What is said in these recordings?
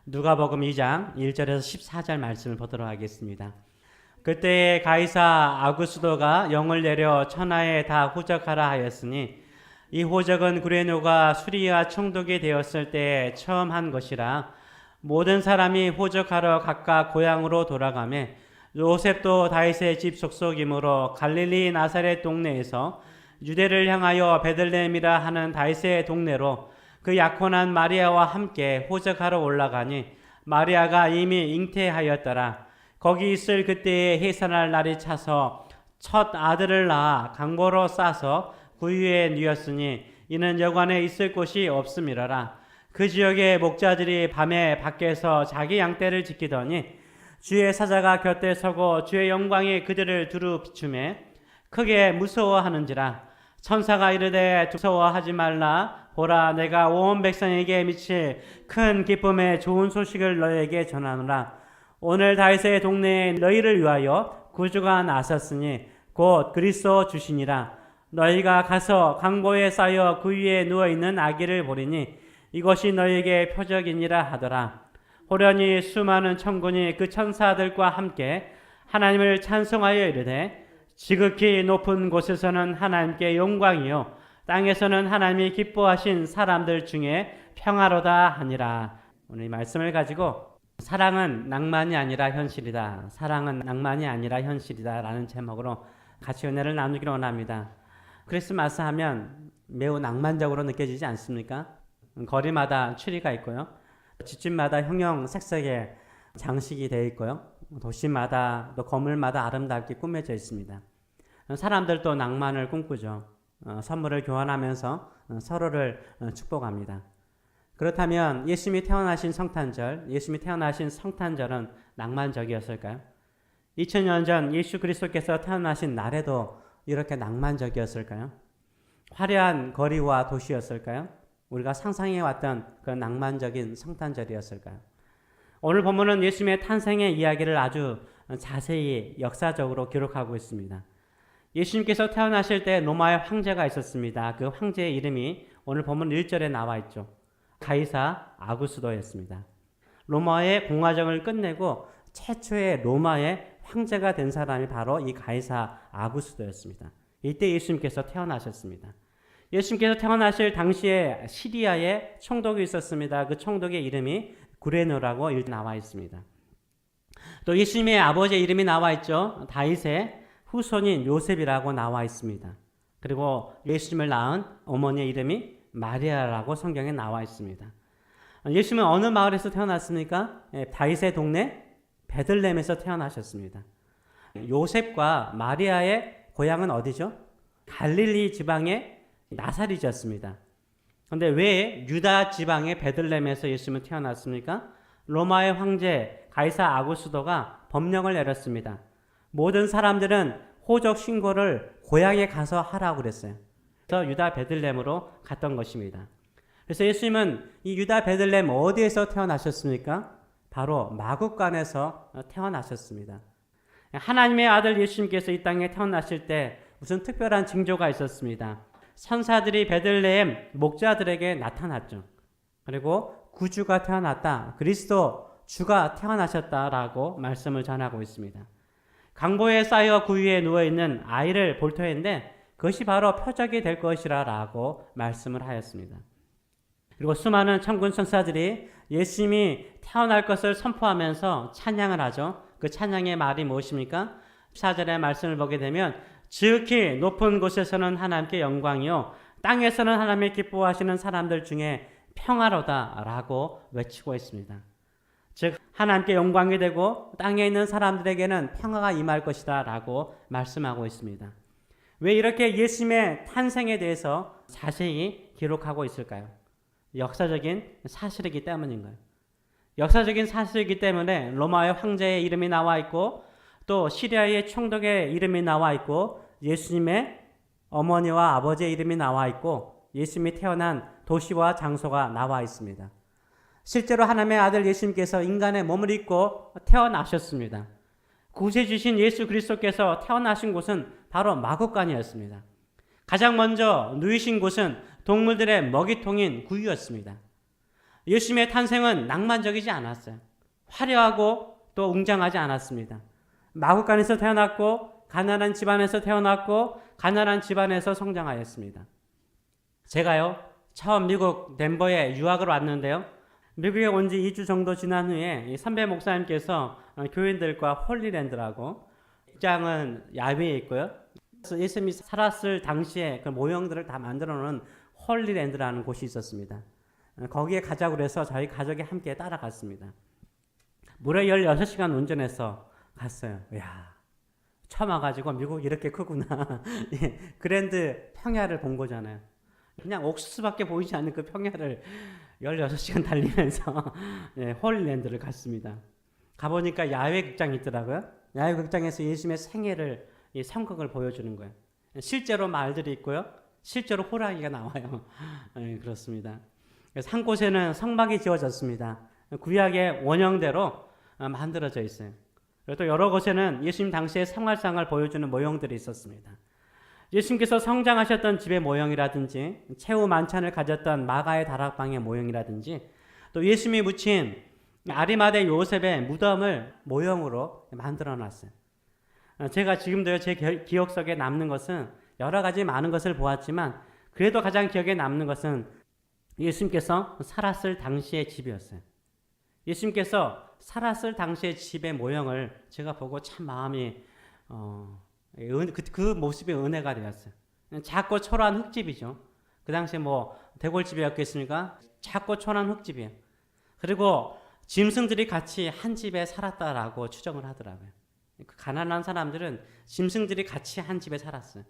누가복음 2장 1절에서 14절 말씀을 보도록 하겠습니다. 그때 가이사 아구스도가 영을 내려 천하에 다 호적하라 하였으니 이 호적은 구레노가 수리와 총독이 되었을 때 처음 한 것이라 모든 사람이 호적하러 각각 고향으로 돌아가매 요셉도 다윗의 집 속속이므로 갈릴리 나사렛 동네에서 유대를 향하여 베들레헴이라 하는 다윗의 동네로 그 약혼한 마리아와 함께 호적하러 올라가니 마리아가 이미 잉태하였더라. 거기 있을 그때에 해산할 날이 차서 첫 아들을 낳아 강보로 싸서 구유에 누였으니 이는 여관에 있을 곳이 없음이라라. 그 지역의 목자들이 밤에 밖에서 자기 양떼를 지키더니 주의 사자가 곁에 서고 주의 영광이 그들을 두루 비추매 크게 무서워하는지라. 천사가 이르되 두서워하지 말라. 보라, 내가 온 백성에게 미칠 큰 기쁨의 좋은 소식을 너에게 전하노라. 오늘 다윗의 동네에 너희를 위하여 구주가 나섰으니 곧 그리스도 주시니라. 너희가 가서 강보에 쌓여 그 위에 누워있는 아기를 보리니 이것이 너희에게 표적이니라 하더라. 호련히 수많은 천군이 그 천사들과 함께 하나님을 찬송하여 이르되 지극히 높은 곳에서는 하나님께 영광이요 땅에서는 하나님이 기뻐하신 사람들 중에 평화로다 하니라. 오늘 이 말씀을 가지고 사랑은 낭만이 아니라 현실이다. 사랑은 낭만이 아니라 현실이다 라는 제목으로 같이 은혜를 나누기를 원합니다. 크리스마스 하면 매우 낭만적으로 느껴지지 않습니까? 거리마다 추리가 있고요. 집집마다 형형색색의 장식이 되어 있고요. 도시마다 또 건물마다 아름답게 꾸며져 있습니다. 사람들도 낭만을 꿈꾸죠. 선물을 교환하면서 서로를 축복합니다. 그렇다면 예수님이 태어나신 성탄절은 낭만적이었을까요? 2000년 전 예수 그리스도께서 태어나신 날에도 이렇게 낭만적이었을까요? 화려한 거리와 도시였을까요? 우리가 상상해왔던 그 낭만적인 성탄절이었을까요? 오늘 본문은 예수님의 탄생의 이야기를 아주 자세히 역사적으로 기록하고 있습니다. 예수님께서 태어나실 때 로마의 황제가 있었습니다. 그 황제의 이름이 오늘 본문 1절에 나와 있죠. 가이사 아구스도였습니다. 로마의 공화정을 끝내고 최초의 로마의 황제가 된 사람이 바로 이 가이사 아구스도였습니다. 이때 예수님께서 태어나셨습니다. 예수님께서 태어나실 당시에 시리아에 총독이 있었습니다. 그 총독의 이름이 구레노라고 나와 있습니다. 또 예수님의 아버지의 이름이 나와 있죠. 다윗의 후손인 요셉이라고 나와 있습니다. 그리고 예수님을 낳은 어머니의 이름이 마리아라고 성경에 나와 있습니다. 예수님은 어느 마을에서 태어났습니까? 다윗의 동네 베들레헴에서 태어나셨습니다. 요셉과 마리아의 고향은 어디죠? 갈릴리 지방의 나사렛이었습니다. 그런데 왜 유다 지방의 베들레헴에서 예수님은 태어났습니까? 로마의 황제 가이사 아구스도가 법령을 내렸습니다. 모든 사람들은 호적 신고를 고향에 가서 하라고 그랬어요. 그래서 유다 베들레헴으로 갔던 것입니다. 그래서 예수님은 이 유다 베들레헴 어디에서 태어나셨습니까? 바로 마구간에서 태어나셨습니다. 하나님의 아들 예수님께서 이 땅에 태어나실 때 무슨 특별한 징조가 있었습니다. 천사들이 베들레헴 목자들에게 나타났죠. 그리고 구주가 태어났다. 그리스도 주가 태어나셨다라고 말씀을 전하고 있습니다. 강보에 쌓여 그 위에 누워있는 아이를 볼 터인데 그것이 바로 표적이 될 것이라고 말씀을 하였습니다. 그리고 수많은 천군 천사들이 예수님이 태어날 것을 선포하면서 찬양을 하죠. 그 찬양의 말이 무엇입니까? 4절의 말씀을 보게 되면 지극히 높은 곳에서는 하나님께 영광이요 땅에서는 하나님의 기뻐하시는 사람들 중에 평화로다라고 외치고 있습니다. 즉 하나님께 영광이 되고 땅에 있는 사람들에게는 평화가 임할 것이다 라고 말씀하고 있습니다. 왜 이렇게 예수님의 탄생에 대해서 자세히 기록하고 있을까요? 역사적인 사실이기 때문인가요? 역사적인 사실이기 때문에 로마의 황제의 이름이 나와 있고 또 시리아의 총독의 이름이 나와 있고 예수님의 어머니와 아버지의 이름이 나와 있고 예수님이 태어난 도시와 장소가 나와 있습니다. 실제로 하나님의 아들 예수님께서 인간의 몸을 입고 태어나셨습니다. 구세주신 예수 그리스도께서 태어나신 곳은 바로 마구간이었습니다. 가장 먼저 누이신 곳은 동물들의 먹이통인 구유였습니다. 예수님의 탄생은 낭만적이지 않았어요. 화려하고 또 웅장하지 않았습니다. 마구간에서 태어났고 가난한 집안에서 태어났고 가난한 집안에서 성장하였습니다. 제가요 처음 미국 덴버에 유학을 왔는데요. 미국에 온 지 2주 정도 지난 후에 선배 목사님께서 교인들과 홀리랜드라고 입장은 야외에 있고요. 예수님이 살았을 당시에 그 모형들을 다 만들어 놓은 홀리랜드라는 곳이 있었습니다. 거기에 가자고 그래서 저희 가족이 함께 따라갔습니다. 무려 16시간 운전해서 갔어요. 이야, 처음 와가지고 미국 이렇게 크구나. 예, 그랜드 평야를 본 거잖아요. 그냥 옥수수밖에 보이지 않는 그 평야를 16시간 달리면서 예, 홀리랜드를 갔습니다. 가보니까 야외 극장이 있더라고요. 야외 극장에서 예수님의 생애를 이 성극을 보여주는 거예요. 실제로 말들이 있고요. 실제로 호랑이가 나와요. 예, 그렇습니다. 그래서 한 곳에는 성막이 지어졌습니다. 구약의 원형대로 만들어져 있어요. 그리고 또 여러 곳에는 예수님 당시의 생활상을 보여주는 모형들이 있었습니다. 예수님께서 성장하셨던 집의 모형이라든지 최후 만찬을 가졌던 마가의 다락방의 모형이라든지 또 예수님이 묻힌 아리마대 요셉의 무덤을 모형으로 만들어 놨어요. 제가 지금도 제 기억 속에 남는 것은 여러 가지 많은 것을 보았지만 그래도 가장 기억에 남는 것은 예수님께서 살았을 당시의 집이었어요. 예수님께서 살았을 당시의 집의 모형을 제가 보고 참 마음이 그 모습이 은혜가 되었어요. 작고 초라한 흙집이죠. 그 당시에 뭐 대골집이었겠습니까? 작고 초라한 흙집이에요. 그리고 짐승들이 같이 한 집에 살았다라고 추정을 하더라고요. 그 가난한 사람들은 짐승들이 같이 한 집에 살았어요.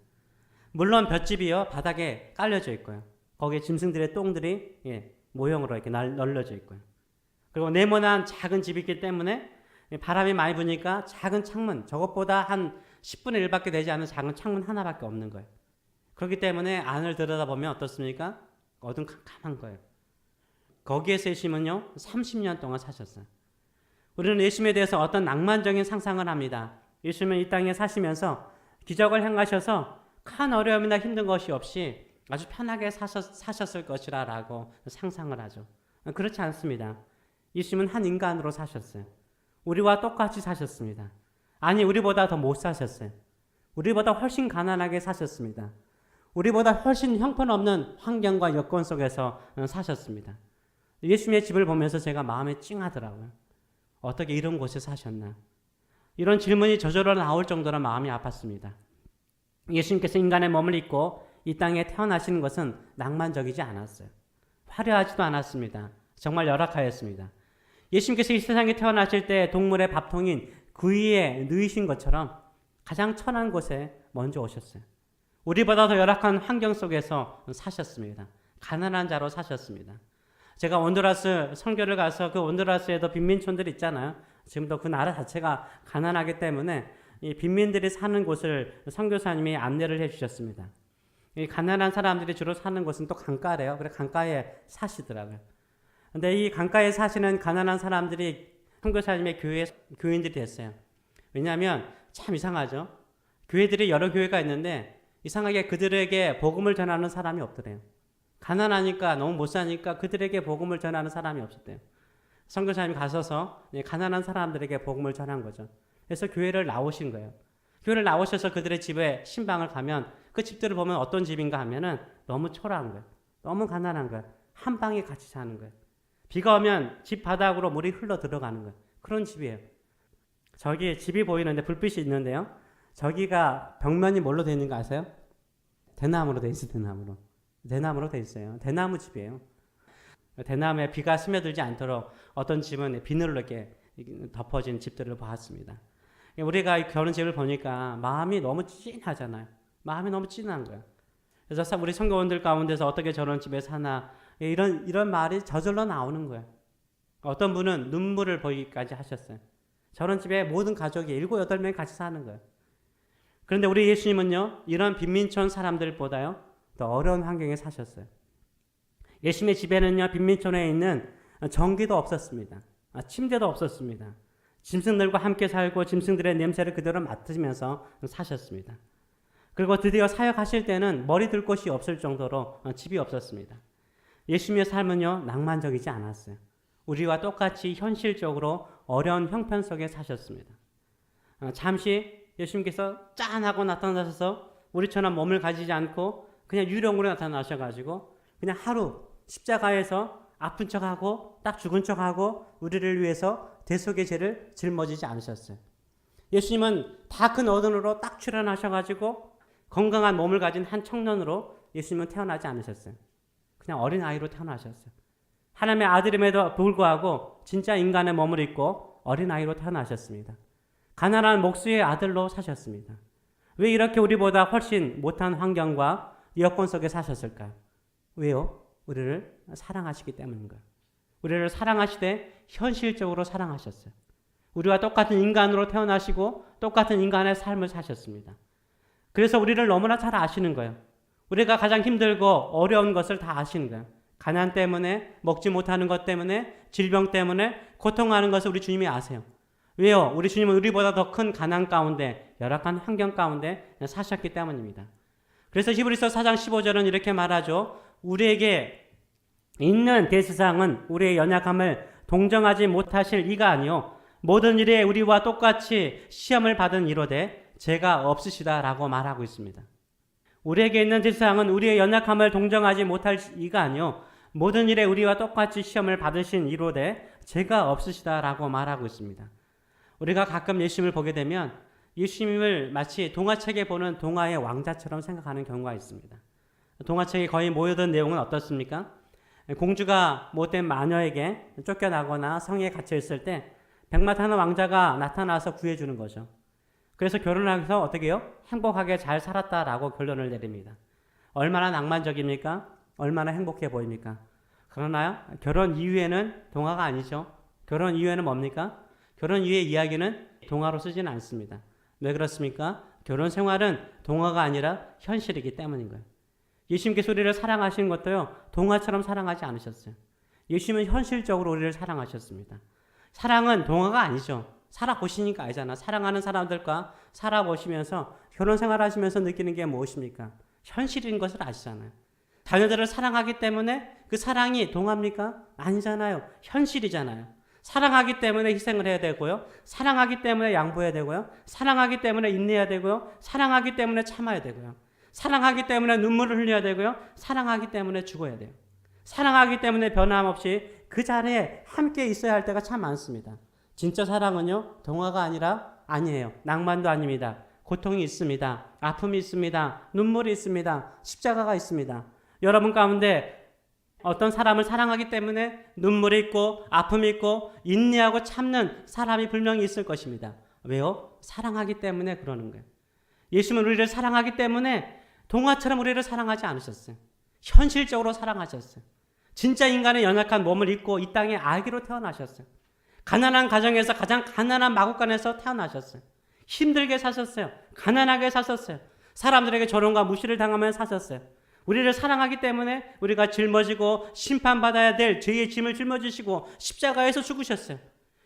물론 볏집이요 바닥에 깔려져 있고요. 거기에 짐승들의 똥들이 모형으로 이렇게 널려져 있고요. 그리고 네모난 작은 집이 있기 때문에 바람이 많이 부니까 작은 창문, 저것보다 한 10분의 1밖에 되지 않은 작은 창문 하나밖에 없는 거예요. 그렇기 때문에 안을 들여다보면 어떻습니까? 어두컴컴한 거예요. 거기에서 예수님은요 30년 동안 사셨어요. 우리는 예수님에 대해서 어떤 낭만적인 상상을 합니다. 예수님은 이 땅에 사시면서 기적을 행하셔서 큰 어려움이나 힘든 것이 없이 아주 편하게 사셨을 것이라고 상상을 하죠. 그렇지 않습니다. 예수님은 한 인간으로 사셨어요. 우리와 똑같이 사셨습니다. 아니, 우리보다 더 못 사셨어요. 우리보다 훨씬 가난하게 사셨습니다. 우리보다 훨씬 형편없는 환경과 여건 속에서 사셨습니다. 예수님의 집을 보면서 제가 마음에 찡하더라고요. 어떻게 이런 곳에 사셨나? 이런 질문이 저절로 나올 정도로 마음이 아팠습니다. 예수님께서 인간의 몸을 입고 이 땅에 태어나시는 것은 낭만적이지 않았어요. 화려하지도 않았습니다. 정말 열악하였습니다. 예수님께서 이 세상에 태어나실 때 동물의 밥통인 그 위에 누이신 것처럼 가장 천한 곳에 먼저 오셨어요. 우리보다 더 열악한 환경 속에서 사셨습니다. 가난한 자로 사셨습니다. 제가 온두라스 선교를 가서 그 온두라스에도 빈민촌들이 있잖아요. 지금도 그 나라 자체가 가난하기 때문에 이 빈민들이 사는 곳을 선교사님이 안내를 해주셨습니다. 이 가난한 사람들이 주로 사는 곳은 또 강가래요. 그래서 강가에 사시더라고요. 근데 이 강가에 사시는 가난한 사람들이 선교사님의 교인들이 됐어요. 왜냐하면 참 이상하죠. 교회들이 여러 교회가 있는데 이상하게 그들에게 복음을 전하는 사람이 없더래요. 가난하니까 너무 못 사니까 그들에게 복음을 전하는 사람이 없었대요. 선교사님이 가셔서 가난한 사람들에게 복음을 전한 거죠. 그래서 교회를 나오신 거예요. 교회를 나오셔서 그들의 집에 신방을 가면 그 집들을 보면 어떤 집인가 하면은 너무 초라한 거예요. 너무 가난한 거예요. 한 방에 같이 사는 거예요. 비가 오면 집 바닥으로 물이 흘러 들어가는 거예요. 그런 집이에요. 저기 집이 보이는데 불빛이 있는데요. 저기가 벽면이 뭘로 되어 있는 거 아세요? 대나무로 되어 있어요. 대나무로 되어 있어요. 대나무 집이에요. 대나무에 비가 스며들지 않도록 어떤 집은 비늘로 이렇게 덮어진 집들을 보았습니다. 우리가 결혼집을 보니까 마음이 너무 찐하잖아요. 마음이 너무 찐한 거예요. 그래서 우리 성도원들 가운데서 어떻게 저런 집에 사나 이런 말이 저절로 나오는 거예요. 어떤 분은 눈물을 보이기까지 하셨어요. 저런 집에 모든 가족이 7, 8명이 같이 사는 거예요. 그런데 우리 예수님은요, 이런 빈민촌 사람들보다요, 더 어려운 환경에 사셨어요. 예수님의 집에는요, 빈민촌에 있는 전기도 없었습니다. 침대도 없었습니다. 짐승들과 함께 살고 짐승들의 냄새를 그대로 맡으면서 사셨습니다. 그리고 드디어 사역하실 때는 머리 들 곳이 없을 정도로 집이 없었습니다. 예수님의 삶은요, 낭만적이지 않았어요. 우리와 똑같이 현실적으로 어려운 형편 속에 사셨습니다. 잠시 예수님께서 짠하고 나타나셔서 우리처럼 몸을 가지지 않고 그냥 유령으로 나타나셔가지고 그냥 하루 십자가에서 아픈 척하고 딱 죽은 척하고 우리를 위해서 대속의 죄를 짊어지지 않으셨어요. 예수님은 다 큰 어른으로 딱 출현하셔가지고 건강한 몸을 가진 한 청년으로 예수님은 태어나지 않으셨어요. 그냥 어린아이로 태어나셨어요. 하나님의 아들임에도 불구하고 진짜 인간의 몸을 입고 어린아이로 태어나셨습니다. 가난한 목수의 아들로 사셨습니다. 왜 이렇게 우리보다 훨씬 못한 환경과 여건 속에 사셨을까요? 왜요? 우리를 사랑하시기 때문인가요? 우리를 사랑하시되 현실적으로 사랑하셨어요. 우리와 똑같은 인간으로 태어나시고 똑같은 인간의 삶을 사셨습니다. 그래서 우리를 너무나 잘 아시는 거예요. 우리가 가장 힘들고 어려운 것을 다 아시는 거예요. 가난 때문에, 먹지 못하는 것 때문에, 질병 때문에 고통하는 것을 우리 주님이 아세요. 왜요? 우리 주님은 우리보다 더 큰 가난 가운데, 열악한 환경 가운데 사셨기 때문입니다. 그래서 히브리서 4장 15절은 이렇게 말하죠. 우리에게 있는 대세상은 우리의 연약함을 동정하지 못하실 이가 아니요 모든 일에 우리와 똑같이 시험을 받은 이로되 죄가 없으시다라고 말하고 있습니다. 우리에게 있는 대세상은 우리의 연약함을 동정하지 못할 이가 아니요 모든 일에 우리와 똑같이 시험을 받으신 이로되 죄가 없으시다라고 말하고 있습니다. 우리가 가끔 예수님을 보게 되면 예수님을 마치 동화책에 보는 동화의 왕자처럼 생각하는 경우가 있습니다. 동화책에 거의 모여든 내용은 어떻습니까? 공주가 못된 마녀에게 쫓겨나거나 성에 갇혀 있을 때 백마 타는 왕자가 나타나서 구해주는 거죠. 그래서 결혼해서 어떻게 해요? 행복하게 잘 살았다라고 결론을 내립니다. 얼마나 낭만적입니까? 얼마나 행복해 보입니까? 그러나 결혼 이후에는 동화가 아니죠. 결혼 이후에는 뭡니까? 결혼 이후의 이야기는 동화로 쓰지는 않습니다. 왜 그렇습니까? 결혼 생활은 동화가 아니라 현실이기 때문인 거예요. 예수님께서 우리를 사랑하신 것도요, 동화처럼 사랑하지 않으셨어요. 예수님은 현실적으로 우리를 사랑하셨습니다. 사랑은 동화가 아니죠. 살아보시니까 알잖아. 사랑하는 사람들과 살아보시면서 결혼 생활하시면서 느끼는 게 무엇입니까? 현실인 것을 아시잖아요. 자녀들을 사랑하기 때문에 그 사랑이 동화입니까? 아니잖아요. 현실이잖아요. 사랑하기 때문에 희생을 해야 되고요. 사랑하기 때문에 양보해야 되고요. 사랑하기 때문에 인내해야 되고요. 사랑하기 때문에 참아야 되고요. 사랑하기 때문에 눈물을 흘려야 되고요. 사랑하기 때문에 죽어야 돼요. 사랑하기 때문에 변함없이 그 자리에 함께 있어야 할 때가 참 많습니다. 진짜 사랑은요, 동화가 아니에요. 낭만도 아닙니다. 고통이 있습니다. 아픔이 있습니다. 눈물이 있습니다. 십자가가 있습니다. 여러분 가운데 어떤 사람을 사랑하기 때문에 눈물이 있고 아픔이 있고 인내하고 참는 사람이 분명히 있을 것입니다. 왜요? 사랑하기 때문에 그러는 거예요. 예수님은 우리를 사랑하기 때문에 동화처럼 우리를 사랑하지 않으셨어요. 현실적으로 사랑하셨어요. 진짜 인간의 연약한 몸을 입고 이 땅에 아기로 태어나셨어요. 가난한 가정에서 가장 가난한 마구간에서 태어나셨어요. 힘들게 사셨어요. 가난하게 사셨어요. 사람들에게 조롱과 무시를 당하며 사셨어요. 우리를 사랑하기 때문에 우리가 짊어지고 심판받아야 될 죄의 짐을 짊어지시고 십자가에서 죽으셨어요.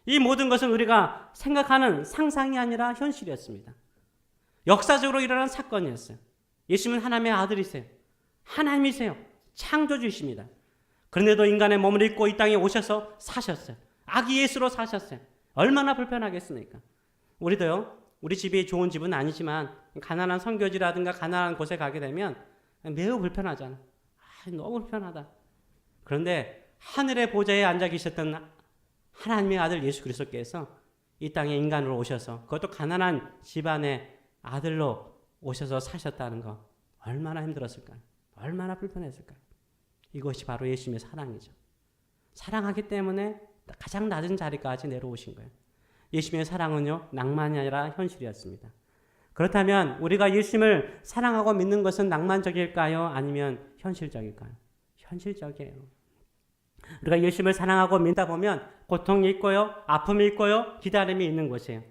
이 모든 것은 우리가 생각하는 상상이 아니라 현실이었습니다. 역사적으로 일어난 사건이었어요. 예수님은 하나님의 아들이세요. 하나님이세요. 창조주이십니다. 그런데도 인간의 몸을 입고 이 땅에 오셔서 사셨어요. 아기 예수로 사셨어요. 얼마나 불편하겠습니까? 우리도요, 우리 집이 좋은 집은 아니지만 가난한 선교지라든가 가난한 곳에 가게 되면 매우 불편하잖아. 너무 불편하다. 그런데 하늘의 보좌에 앉아 계셨던 하나님의 아들 예수 그리스도께서 이 땅에 인간으로 오셔서 그것도 가난한 집안의 아들로 오셔서 사셨다는 거 얼마나 힘들었을까요? 얼마나 불편했을까요? 이것이 바로 예수님의 사랑이죠. 사랑하기 때문에 가장 낮은 자리까지 내려오신 거예요. 예수님의 사랑은요, 낭만이 아니라 현실이었습니다. 그렇다면 우리가 예수님을 사랑하고 믿는 것은 낭만적일까요? 아니면 현실적일까요? 현실적이에요. 우리가 예수님을 사랑하고 믿다 보면 고통이 있고요, 아픔이 있고요, 기다림이 있는 것이에요.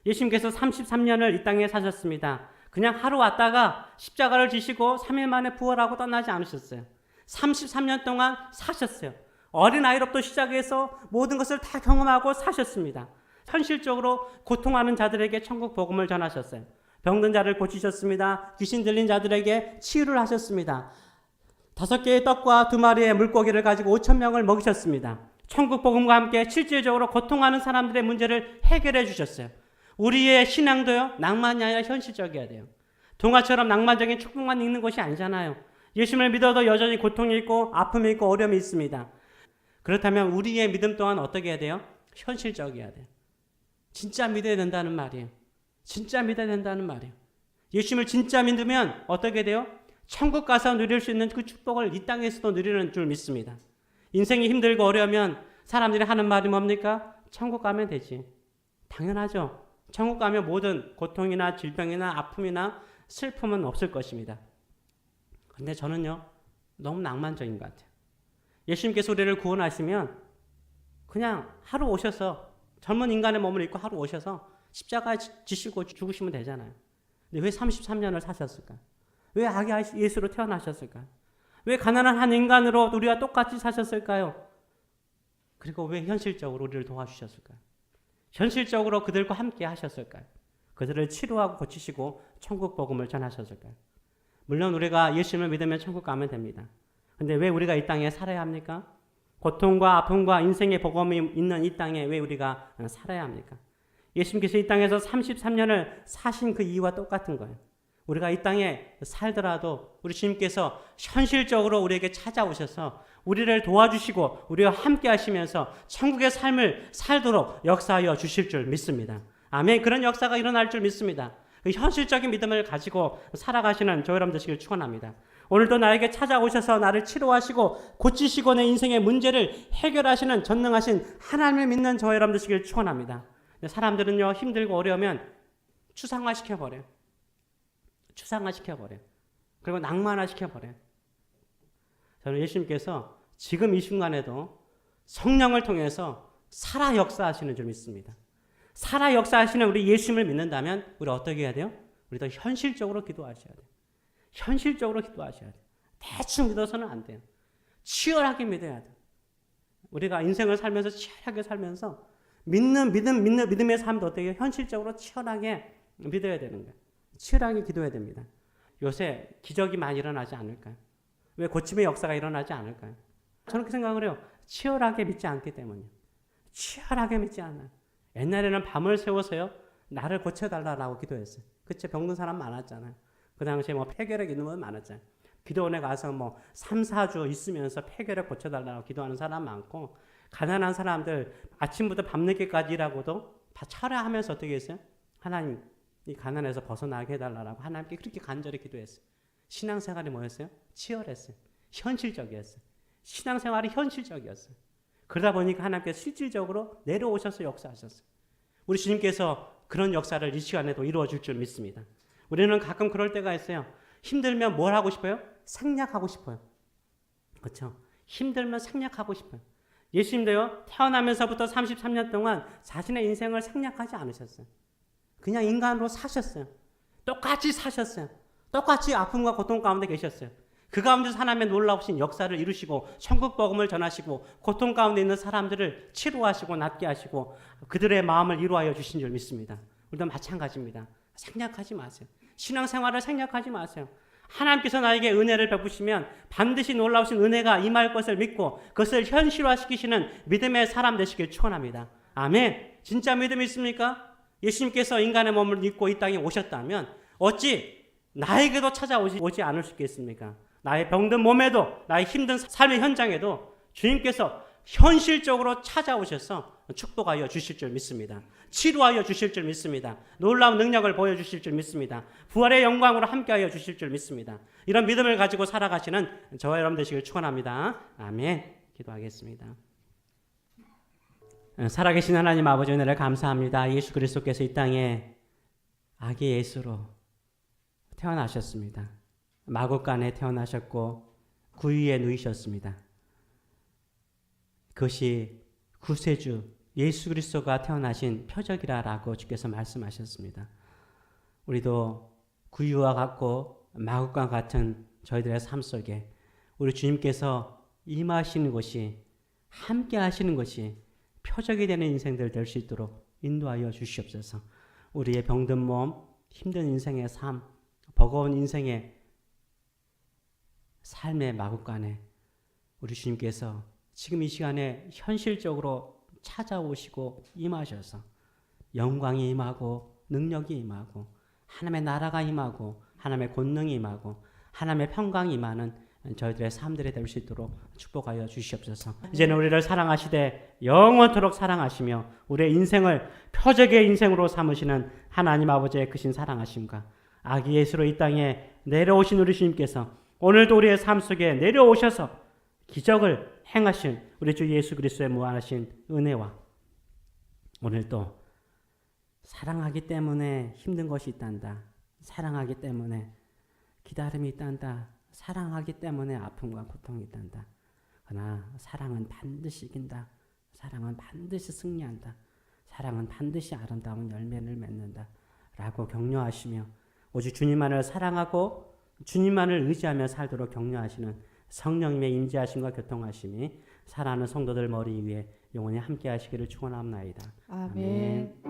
예수님께서 33년을 이 땅에 사셨습니다. 그냥 하루 왔다가 십자가를 지시고 3일 만에 부활하고 떠나지 않으셨어요. 33년 동안 사셨어요. 어린아이로부터 시작해서 모든 것을 다 경험하고 사셨습니다. 현실적으로 고통하는 자들에게 천국 복음을 전하셨어요. 병든 자를 고치셨습니다. 귀신 들린 자들에게 치유를 하셨습니다. 5개의 떡과 2마리의 물고기를 가지고 5,000명을 먹이셨습니다. 천국 복음과 함께 실질적으로 고통하는 사람들의 문제를 해결해 주셨어요. 우리의 신앙도요, 낭만이 아니라 현실적이어야 돼요. 동화처럼 낭만적인 축복만 있는 것이 아니잖아요. 예수님을 믿어도 여전히 고통이 있고 아픔이 있고 어려움이 있습니다. 그렇다면 우리의 믿음 또한 어떻게 해야 돼요? 현실적이어야 돼요. 진짜 믿어야 된다는 말이에요. 진짜 믿어야 된다는 말이에요. 예수님을 진짜 믿으면 어떻게 돼요? 천국 가서 누릴 수 있는 그 축복을 이 땅에서도 누리는 줄 믿습니다. 인생이 힘들고 어려우면 사람들이 하는 말이 뭡니까? 천국 가면 되지. 당연하죠. 천국 가면 모든 고통이나 질병이나 아픔이나 슬픔은 없을 것입니다. 근데 저는요, 너무 낭만적인 것 같아요. 예수님께서 우리를 구원하시면 그냥 하루 오셔서 젊은 인간의 몸을 입고 하루 오셔서 십자가에 지시고 죽으시면 되잖아요. 근데 왜 33년을 사셨을까? 왜 아기 예수로 태어나셨을까? 왜 가난한 한 인간으로 우리와 똑같이 사셨을까요? 그리고 왜 현실적으로 우리를 도와주셨을까요? 현실적으로 그들과 함께 하셨을까요? 그들을 치료하고 고치시고 천국 복음을 전하셨을까요? 물론 우리가 예수님을 믿으면 천국 가면 됩니다. 근데 왜 우리가 이 땅에 살아야 합니까? 고통과 아픔과 인생의 복음이 있는 이 땅에 왜 우리가 살아야 합니까? 예수님께서 이 땅에서 33년을 사신 그 이유와 똑같은 거예요. 우리가 이 땅에 살더라도 우리 주님께서 현실적으로 우리에게 찾아오셔서 우리를 도와주시고 우리와 함께 하시면서 천국의 삶을 살도록 역사하여 주실 줄 믿습니다. 아멘. 그런 역사가 일어날 줄 믿습니다. 그 현실적인 믿음을 가지고 살아가시는 저 여러분 되시길 축원합니다. 오늘도 나에게 찾아오셔서 나를 치료하시고 고치시고 내 인생의 문제를 해결하시는 전능하신 하나님을 믿는 저 여러분 되시길 축원합니다. 사람들은요, 힘들고 어려우면 추상화시켜버려요. 추상화시켜버려요. 그리고 낭만화시켜버려요. 저는 예수님께서 지금 이 순간에도 성령을 통해서 살아 역사하시는 줄 믿습니다. 살아 역사하시는 우리 예수님을 믿는다면 우리 어떻게 해야 돼요? 우리도 현실적으로 기도하셔야 돼요. 현실적으로 기도하셔야 돼요. 대충 믿어서는 안 돼요. 치열하게 믿어야 돼요. 우리가 인생을 살면서 치열하게 살면서 믿음의 삶도 어떻게 해요? 현실적으로 치열하게 믿어야 되는 거예요. 치열하게 기도해야 됩니다. 요새 기적이 많이 일어나지 않을까요? 왜 고침의 역사가 일어나지 않을까요? 저는 그렇게 생각을 해요. 치열하게 믿지 않기 때문이에요. 치열하게 믿지 않아요. 옛날에는 밤을 새워서요, 나를 고쳐달라고 기도했어요. 그치? 병든 사람 많았잖아요. 그 당시에 뭐 폐결핵 있는 분 많았잖아요. 기도원에 가서 뭐 3, 4주 있으면서 폐결핵 고쳐달라고 기도하는 사람 많고, 가난한 사람들 아침부터 밤늦게까지 일하고도 다 철야하면서 어떻게 했어요? 하나님, 이 가난에서 벗어나게 해달라고 하나님께 그렇게 간절히 기도했어요. 신앙생활이 뭐였어요? 치열했어요. 현실적이었어요. 신앙생활이 현실적이었어요. 그러다 보니까 하나님께서 실질적으로 내려오셔서 역사하셨어요. 우리 주님께서 그런 역사를 이 시간에도 이루어 줄 줄 믿습니다. 우리는 가끔 그럴 때가 있어요. 힘들면 뭘 하고 싶어요? 생략하고 싶어요. 그렇죠? 힘들면 생략하고 싶어요. 예수님도요, 태어나면서부터 33년 동안 자신의 인생을 생략하지 않으셨어요. 그냥 인간으로 사셨어요. 똑같이 사셨어요. 똑같이 아픔과 고통 가운데 계셨어요. 그 가운데서 하나님의 놀라우신 역사를 이루시고 천국 복음을 전하시고 고통 가운데 있는 사람들을 치료하시고 낫게 하시고 그들의 마음을 이루하여 주신 줄 믿습니다. 우리도 마찬가지입니다. 생략하지 마세요. 신앙생활을 생략하지 마세요. 하나님께서 나에게 은혜를 베푸시면 반드시 놀라우신 은혜가 임할 것을 믿고 그것을 현실화시키시는 믿음의 사람 되시길 축원합니다. 아멘. 진짜 믿음이 있습니까? 예수님께서 인간의 몸을 입고 이 땅에 오셨다면 어찌 나에게도 찾아오지 않을 수 있겠습니까? 나의 병든 몸에도 나의 힘든 삶의 현장에도 주님께서 현실적으로 찾아오셔서 축복하여 주실 줄 믿습니다. 치료하여 주실 줄 믿습니다. 놀라운 능력을 보여주실 줄 믿습니다. 부활의 영광으로 함께하여 주실 줄 믿습니다. 이런 믿음을 가지고 살아가시는 저와 여러분 되시길 축원합니다. 아멘. 기도하겠습니다. 살아계신 하나님 아버지 은혜를 감사합니다. 예수 그리스도께서 이 땅에 아기 예수로 태어나셨습니다. 마구간에 태어나셨고 구유에 누이셨습니다. 그것이 구세주 예수 그리스도가 태어나신 표적이라고 주께서 말씀하셨습니다. 우리도 구유와 같고 마구간 같은 저희들의 삶 속에 우리 주님께서 임하시는 것이 함께 하시는 것이 표적이 되는 인생들 될 수 있도록 인도하여 주시옵소서. 우리의 병든 몸, 힘든 인생의 삶, 버거운 인생의 삶의 마구간에 우리 주님께서 지금 이 시간에 현실적으로 찾아오시고 임하셔서 영광이 임하고 능력이 임하고 하나님의 나라가 임하고 하나님의 권능이 임하고 하나님의 평강이 임하는 저희들의 삶들이 될 수 있도록 축복하여 주시옵소서. 이제는 우리를 사랑하시되 영원토록 사랑하시며 우리의 인생을 표적의 인생으로 삼으시는 하나님 아버지의 크신 사랑하심과 아기 예수로 이 땅에 내려오신 우리 주님께서 오늘도 우리의 삶 속에 내려오셔서 기적을 행하신 우리 주 예수 그리스도의 무한하신 은혜와 오늘도 사랑하기 때문에 힘든 것이 있단다. 사랑하기 때문에 기다림이 있단다. 사랑하기 때문에 아픔과 고통이 있단다. 그러나 사랑은 반드시 이긴다. 사랑은 반드시 승리한다. 사랑은 반드시 아름다운 열매를 맺는다. 라고 격려하시며 오직 주님만을 사랑하고 주님만을 의지하며 살도록 격려하시는 성령님의 임재하심과 교통하심이 사랑하는 성도들 머리 위에 영원히 함께 하시기를 축원합니다. 아멘.